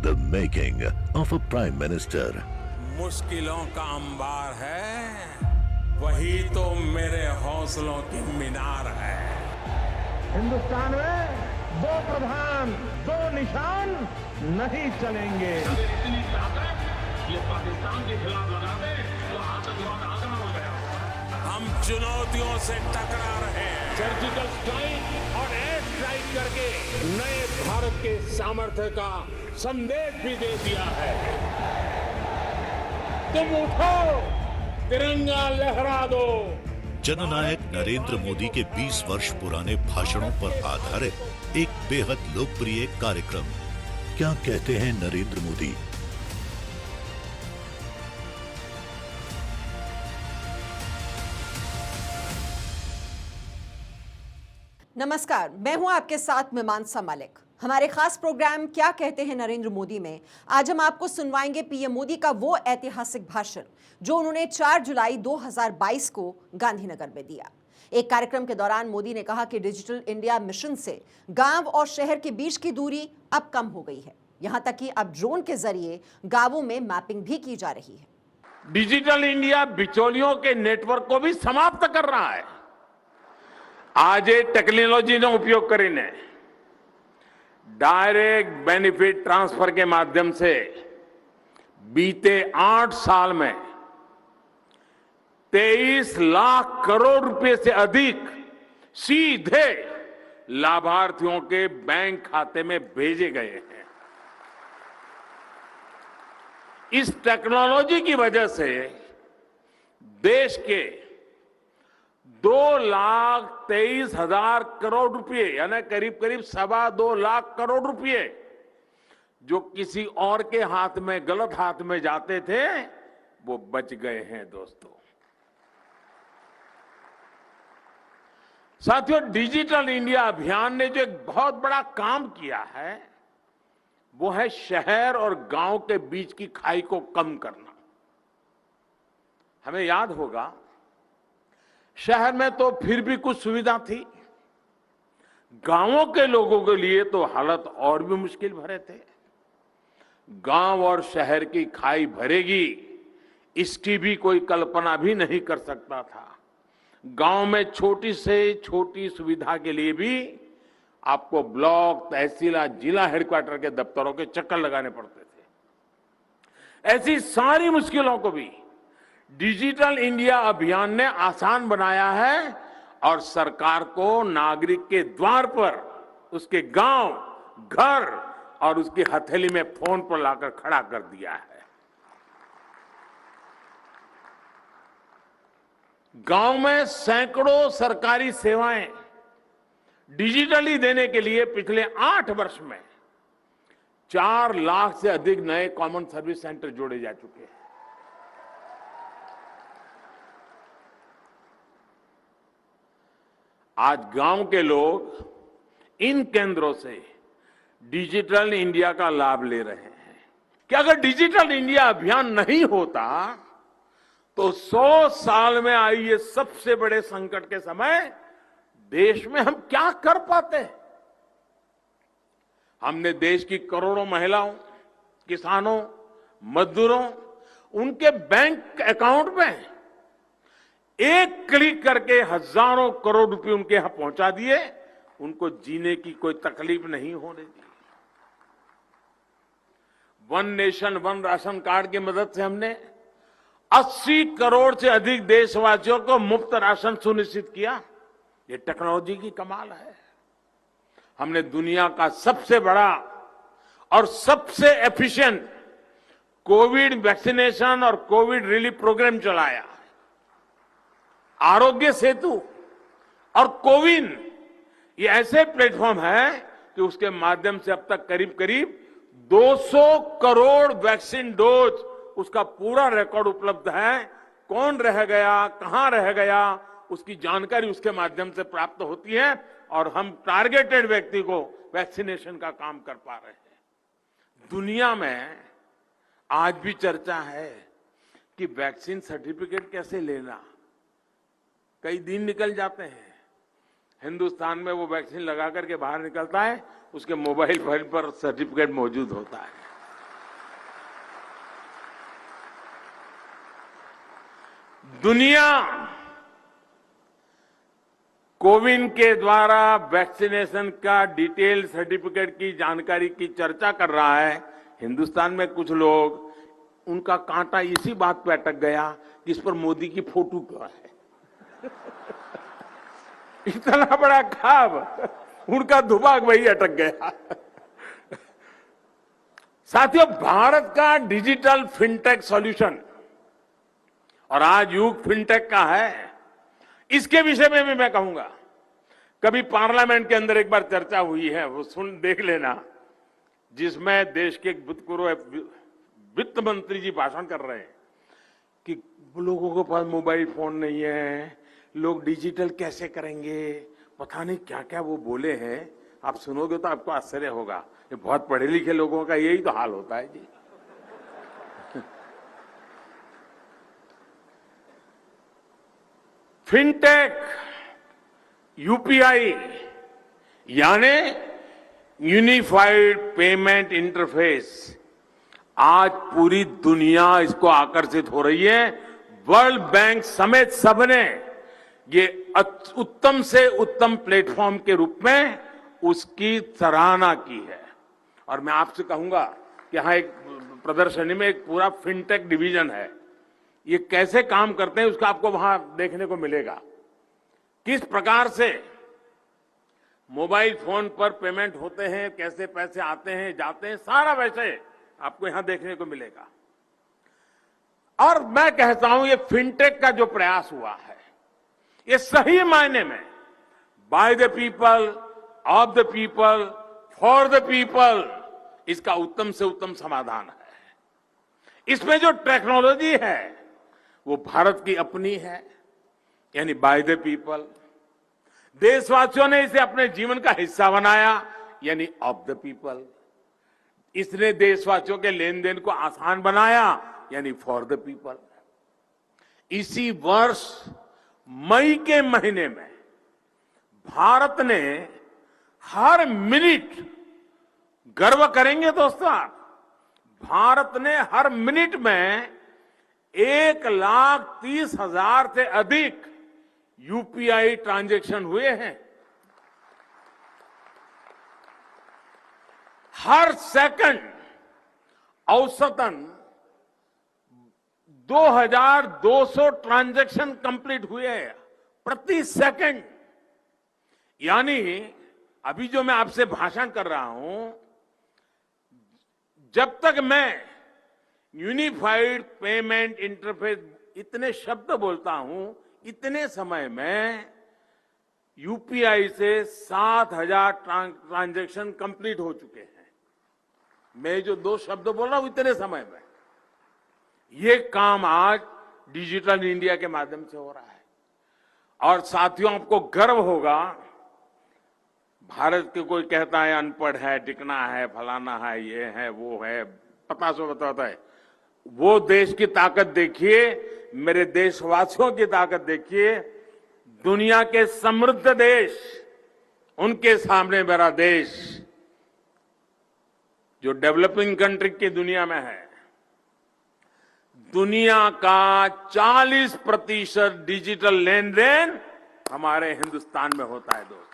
The making of a Prime Minister. मुश्किलों का अंबार है, वही तो मेरे हौसलों की मीनार है। हिंदुस्तान में दो प्रधान दो निशान नहीं चलेंगे। इतनी ताकत ये पाकिस्तान के खिलाफ लगा दे तो आतंकवाद आसान हो गया। हम चुनौतियों से टकरा रहे हैं। सर्जिकल स्ट्राइक और एयर स्ट्राइक करके नए भारत के सामर्थ्य का संदेश भी दे दिया है। तुम उठो, तिरंगा लहरा दो। जननायक नरेंद्र मोदी के 20 वर्ष पुराने भाषणों पर आधारित एक बेहद लोकप्रिय कार्यक्रम। क्या कहते हैं नरेंद्र मोदी? नमस्कार, मैं हूं आपके साथ मीमांसा मलिक। हमारे खास प्रोग्राम क्या कहते हैं नरेंद्र मोदी में आज हम आपको सुनवाएंगे पीएम मोदी का वो ऐतिहासिक भाषण जो उन्होंने 4 जुलाई 2022 को गांधीनगर में दिया। एक कार्यक्रम के दौरान मोदी ने कहा कि डिजिटल इंडिया मिशन से गांव और शहर के बीच की दूरी अब कम हो गई है। यहां तक कि अब ड्रोन के जरिए गांवों में मैपिंग भी की जा रही है। डिजिटल इंडिया बिचौलियों के नेटवर्क को भी समाप्त कर रहा है। आज ये टेक्नोलॉजी નો ઉપયોગ કરીને डायरेक्ट बेनिफिट ट्रांसफर के माध्यम से बीते 8 साल में 23 लाख करोड़ रुपए से अधिक सीधे लाभार्थियों के बैंक खाते में भेजे गए हैं। इस टेक्नोलॉजी की वजह से देश के 2,23,000 करोड़ रुपए यानी करीब करीब 2.25 लाख करोड़ रुपए जो किसी और के हाथ में गलत हाथ में जाते थे वो बच गए हैं। दोस्तों साथियों, डिजिटल इंडिया अभियान ने जो एक बहुत बड़ा काम किया है वो है शहर और गांव के बीच की खाई को कम करना। हमें याद होगा शहर में तो फिर भी कुछ सुविधा थी, गांवों के लोगों के लिए तो हालत और भी मुश्किल भरे थे। गांव और शहर की खाई भरेगी इसकी भी कोई कल्पना भी नहीं कर सकता था। गांव में छोटी से छोटी सुविधा के लिए भी आपको ब्लॉक, तहसील, जिला हेडक्वार्टर के दफ्तरों के चक्कर लगाने पड़ते थे। ऐसी सारी मुश्किलों को भी डिजिटल इंडिया अभियान ने आसान बनाया है और सरकार को नागरिक के द्वार पर उसके गांव, घर और उसकी हथेली में फोन पर लाकर खड़ा कर दिया है। गांव में सैकड़ों सरकारी सेवाएं डिजिटली देने के लिए पिछले 8 वर्ष में 4 लाख से अधिक नए कॉमन सर्विस सेंटर जोड़े जा चुके हैं। आज गांव के लोग इन केंद्रों से डिजिटल इंडिया का लाभ ले रहे हैं कि अगर डिजिटल इंडिया अभियान नहीं होता तो 100 साल में आई ये सबसे बड़े संकट के समय देश में हम क्या कर पाते। हमने देश की करोड़ों महिलाओं, किसानों, मजदूरों, उनके बैंक अकाउंट में एक क्लिक करके हजारों करोड़ रुपए उनके यहां पहुंचा दिए। उनको जीने की कोई तकलीफ नहीं होने दी। One nation one ration card की मदद से हमने 80 करोड़ से अधिक देशवासियों को मुफ्त राशन सुनिश्चित किया। ये टेक्नोलॉजी की कमाल है। हमने दुनिया का सबसे बड़ा और सबसे एफिशिएंट कोविड वैक्सीनेशन और कोविड रिलीफ प्रोग्राम चलाया। आरोग्य सेतु और कोविन ये ऐसे प्लेटफॉर्म है कि उसके माध्यम से अब तक करीब करीब 200 करोड़ वैक्सीन डोज उसका पूरा रिकॉर्ड उपलब्ध है। कौन रह गया, कहां रह गया, उसकी जानकारी उसके माध्यम से प्राप्त होती है और हम टारगेटेड व्यक्ति को वैक्सीनेशन का काम कर पा रहे हैं। दुनिया में आज भी चर्चा है कि वैक्सीन सर्टिफिकेट कैसे लेना। कई दिन निकल जाते हैं, हिंदुस्तान में वो वैक्सीन लगा करके बाहर निकलता है, उसके मोबाइल फोन पर सर्टिफिकेट मौजूद होता है। दुनिया कोविन के द्वारा वैक्सीनेशन का डिटेल सर्टिफिकेट की जानकारी की चर्चा कर रहा है। हिंदुस्तान में कुछ लोग, उनका कांटा इसी बात पे अटक गया कि इस पर मोदी की फोटो क्यों है। इतना बड़ा खाब, उनका दुबाग वही अटक गया। साथियों, भारत का डिजिटल फिनटेक सॉल्यूशन, और आज युग फिनटेक का है, इसके विषय में भी मैं कहूंगा। कभी पार्लियामेंट के अंदर एक बार चर्चा हुई है, वो सुन देख लेना, जिसमें देश के भूतपूर्व वित्त मंत्री जी भाषण कर रहे हैं कि लोगों के पास मोबाइल फोन नहीं है, लोग डिजिटल कैसे करेंगे, पता नहीं क्या क्या वो बोले हैं। आप सुनोगे तो आपको आश्चर्य होगा। ये बहुत पढ़े लिखे लोगों का यही तो हाल होता है जी। फिनटेक, यूपीआई यानी यूनिफाइड पेमेंट इंटरफेस, आज पूरी दुनिया इसको आकर्षित हो रही है। वर्ल्ड बैंक समेत सबने ये उत्तम से उत्तम प्लेटफॉर्म के रूप में उसकी सराहना की है। और मैं आपसे कहूंगा कि यहां एक प्रदर्शनी में एक पूरा फिनटेक डिवीजन है। ये कैसे काम करते हैं उसका आपको वहां देखने को मिलेगा। किस प्रकार से मोबाइल फोन पर पेमेंट होते हैं, कैसे पैसे आते हैं जाते हैं, सारा वैसे आपको यहां देखने को मिलेगा। और मैं कहता हूं ये फिनटेक का जो प्रयास हुआ है, ये सही मायने में by the people, of the people, for the people, इसका उत्तम से उत्तम समाधान है। इसमें जो टेक्नोलॉजी है वो भारत की अपनी है, यानी बाय द पीपल। देशवासियों ने इसे अपने जीवन का हिस्सा बनाया, यानी ऑफ द पीपल। इसने देशवासियों के लेन देन को आसान बनाया, यानी फॉर द पीपल। इसी वर्ष मई के महीने में भारत ने हर मिनट, गर्व करेंगे दोस्तों आप, भारत ने हर मिनट में 1,30,000 से अधिक यूपीआई ट्रांजैक्शन हुए हैं। हर सेकंड औसतन 2,200 ट्रांजैक्शन कंप्लीट हुए हैं प्रति सेकंड। यानी अभी जो मैं आपसे भाषण कर रहा हूं, जब तक मैं यूनिफाइड पेमेंट इंटरफेस इतने शब्द बोलता हूं, इतने समय में यूपीआई से 7,000 ट्रांजैक्शन कंप्लीट हो चुके हैं। मैं जो 2 शब्द बोल रहा हूं इतने समय में, ये काम आज डिजिटल इंडिया के माध्यम से हो रहा है। और साथियों, आपको गर्व होगा, भारत के कोई कहता है अनपढ़ है, टिकना है, फलाना है, ये है, वो है, पता सो बताता है। वो देश की ताकत देखिए, मेरे देशवासियों की ताकत देखिए। दुनिया के समृद्ध देश, उनके सामने मेरा देश जो डेवलपिंग कंट्री की दुनिया में है, दुनिया का 40% डिजिटल लेन देन हमारे हिंदुस्तान में होता है दोस्तों।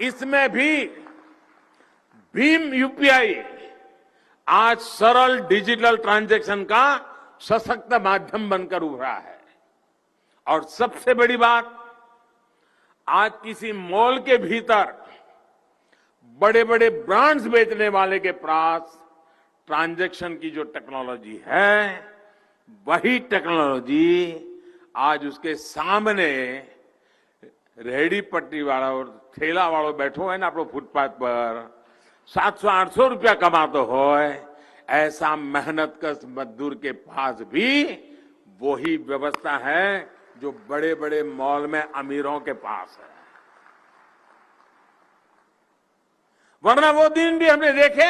इसमें भी भीम यूपीआई आज सरल डिजिटल ट्रांजैक्शन का सशक्त माध्यम बनकर उभरा है। और सबसे बड़ी बात, आज किसी मॉल के भीतर बड़े बड़े ब्रांड्स बेचने वाले के पास ट्रांजैक्शन की जो टेक्नोलॉजी है, वही टेक्नोलॉजी आज उसके सामने रेहड़ी पट्टी वाला और ठेला वालों बैठो है ना अपने फुटपाथ पर, 700-800 रुपया कमाते हो, ऐसा मेहनत कश मजदूर के पास भी वही व्यवस्था है जो बड़े बड़े मॉल में अमीरों के पास है। वरना वो दिन भी हमने देखे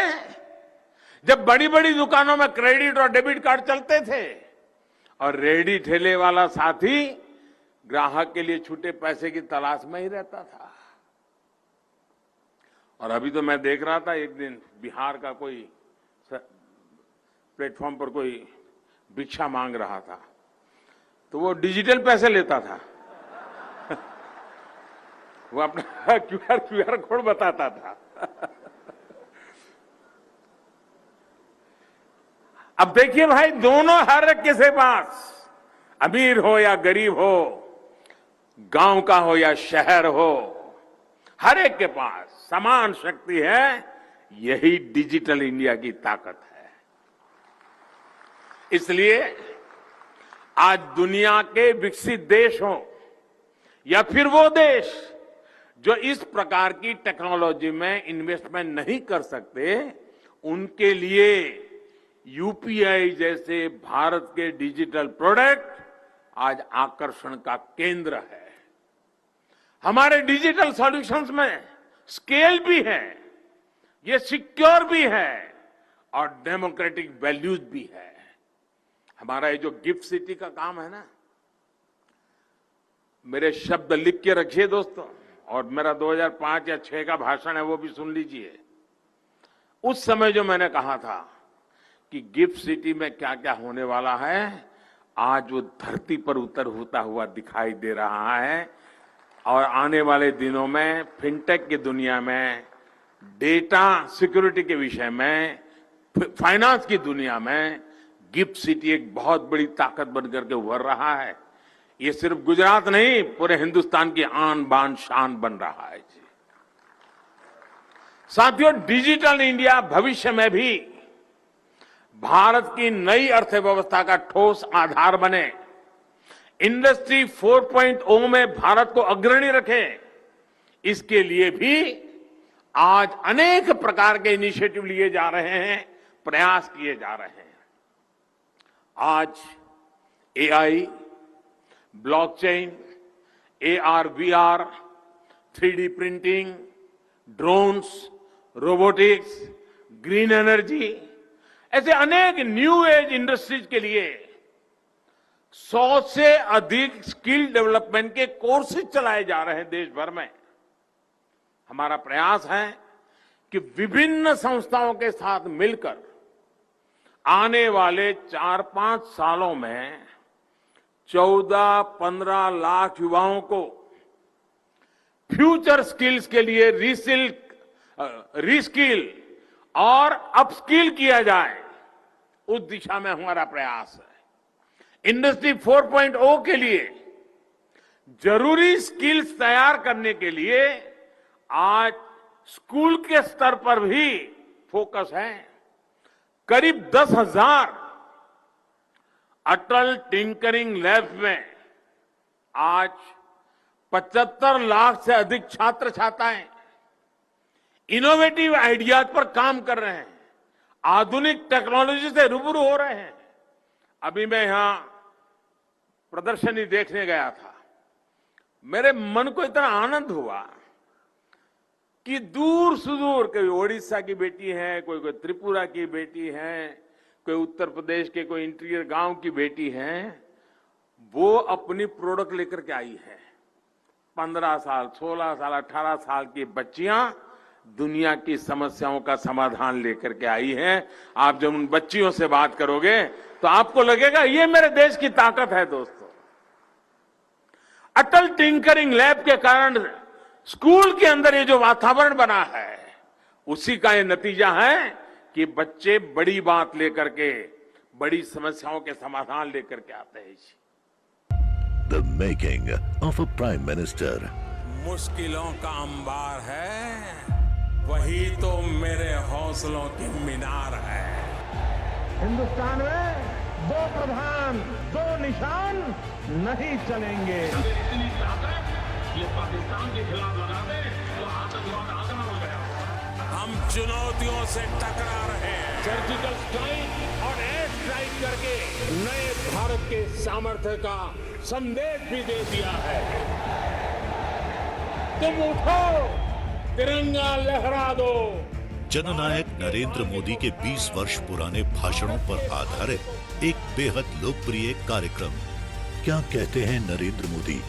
जब बड़ी बड़ी दुकानों में क्रेडिट और डेबिट कार्ड चलते थे और रेहड़ी ठेले वाला साथी ग्राहक के लिए छूटे पैसे की तलाश में ही रहता था। और अभी तो मैं देख रहा था, एक दिन बिहार का कोई प्लेटफॉर्म पर कोई भिक्षा मांग रहा था तो वो डिजिटल पैसे लेता था। वो अपना क्यूआर कोड बताता था। अब देखिए भाई, दोनों हर एक के पास, अमीर हो या गरीब हो, गांव का हो या शहर हो, हर एक के पास समान शक्ति है। यही डिजिटल इंडिया की ताकत है। इसलिए आज दुनिया के विकसित देश हो या फिर वो देश जो इस प्रकार की टेक्नोलॉजी में इन्वेस्टमेंट नहीं कर सकते, उनके लिए यूपीआई जैसे भारत के डिजिटल प्रोडक्ट आज आकर्षण का केंद्र है। हमारे डिजिटल सॉल्यूशंस में स्केल भी है, ये सिक्योर भी है और डेमोक्रेटिक वैल्यूज भी है। हमारा ये जो गिफ्ट सिटी का काम है ना, मेरे शब्द लिख के रखिए दोस्तों, और मेरा 2005 या 6 का भाषण है वो भी सुन लीजिए। उस समय जो मैंने कहा था कि गिफ्ट सिटी में क्या क्या होने वाला है, आज वो धरती पर उतर होता हुआ दिखाई दे रहा है। और आने वाले दिनों में फिनटेक की दुनिया में, डेटा सिक्योरिटी के विषय में, फाइनेंस की दुनिया में गिफ्ट सिटी एक बहुत बड़ी ताकत बनकर के उभर रहा है। ये सिर्फ गुजरात नहीं, पूरे हिंदुस्तान की आन बान शान बन रहा है जी। साथियों, डिजिटल इंडिया भविष्य में भी भारत की नई अर्थव्यवस्था का ठोस आधार बने, इंडस्ट्री 4.0 में भारत को अग्रणी रखे, इसके लिए भी आज अनेक प्रकार के इनिशिएटिव लिए जा रहे हैं, प्रयास किए जा रहे हैं। आज AI, blockchain, AR, VR, 3D printing, drones, robotics, green energy, ऐसे अनेक न्यू एज इंडस्ट्रीज के लिए 100 से अधिक स्किल डेवलपमेंट के कोर्सेज चलाए जा रहे हैं देश भर में। हमारा प्रयास है कि विभिन्न संस्थाओं के साथ मिलकर आने वाले 4-5 सालों में 14-15 लाख युवाओं को फ्यूचर स्किल्स के लिए रीस्किल और अपस्किल किया जाए, उस दिशा में हमारा प्रयास है। इंडस्ट्री 4.0 के लिए जरूरी स्किल्स तैयार करने के लिए आज स्कूल के स्तर पर भी फोकस है। करीब 10,000 अटल टिंकरिंग लैब्स में आज 75 लाख से अधिक छात्र छात्राएं इनोवेटिव आइडियाज पर काम कर रहे हैं, आधुनिक टेक्नोलॉजी से रूबरू हो रहे हैं। अभी मैं यहां प्रदर्शनी देखने गया था, मेरे मन को इतना आनंद हुआ कि दूर सुदूर, कोई ओडिशा की बेटी है, कोई त्रिपुरा की बेटी है, कोई उत्तर प्रदेश के कोई इंटीरियर गांव की बेटी है, वो अपनी प्रोडक्ट लेकर के आई है। 15 साल, 16 साल, 18 साल की बच्चियां दुनिया की समस्याओं का समाधान लेकर के आई हैं। आप जब उन बच्चियों से बात करोगे तो आपको लगेगा ये मेरे देश की ताकत है। दोस्तों, अटल टिंकरिंग लैब के कारण स्कूल के अंदर ये जो वातावरण बना है, उसी का ये नतीजा है कि बच्चे बड़ी बात लेकर के, बड़ी समस्याओं के समाधान लेकर के आते हैं। The making of a prime minister. मुश्किलों का अंबार है, वही तो मेरे हौसलों की मीनार है। हिंदुस्तान में 2 प्रधान 2 निशान नहीं चलेंगे। इतनी ताकत ये पाकिस्तान के खिलाफ लगा दे तो आतंकवाद आगना हो गया। हम चुनौतियों से टकरा रहे हैं, सर्जिकल स्ट्राइक और एयर स्ट्राइक करके नए भारत के सामर्थ्य का संदेश भी दे दिया है। तुम उठो, तिरंगा लहरा दो। जननायक नरेंद्र मोदी के 20 वर्ष पुराने भाषणों पर आधारित एक बेहद लोकप्रिय कार्यक्रम क्या कहते हैं नरेंद्र मोदी